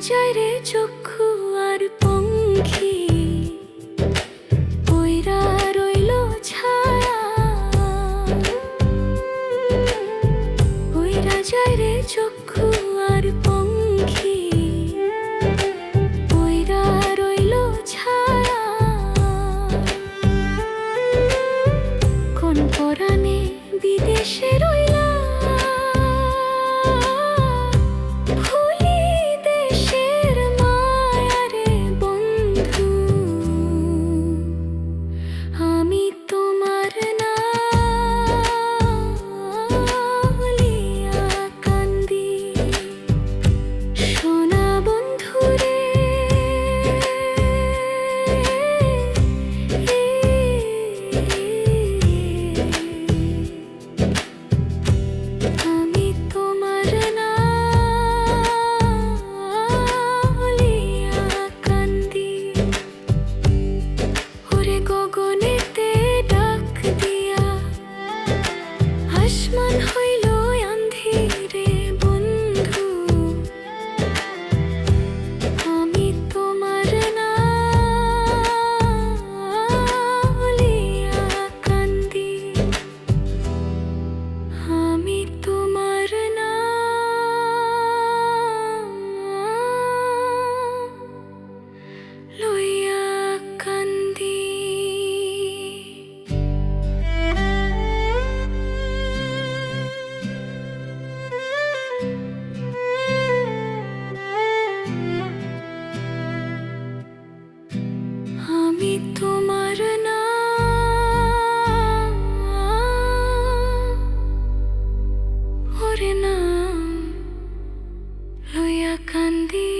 যায় রে চক্ষু আর পঙ্খী, পইরা রইল ছায়া, পইরা যায় রে চক্ষু আর পঙ্খী, পইরা রইল ছায়া। কোন পরাণে বিদেশে রইলা, ভুলি দেশের মায়া রে বন্ধু। আমি তোমার না বলিয়া কান্দি, সোনা বন্ধু রে। আমি তোমার না বলিয়া কান্দি, ওরে গগনেতে ডাক দিয়া আসমান হইল আঁধিরে বন্ধু। আমি তোমার না বলিয়া কান্দি, আমি তোমার না লইয়া কান্দি। আমি তোমার না ওরে না লইয়া কান্দি।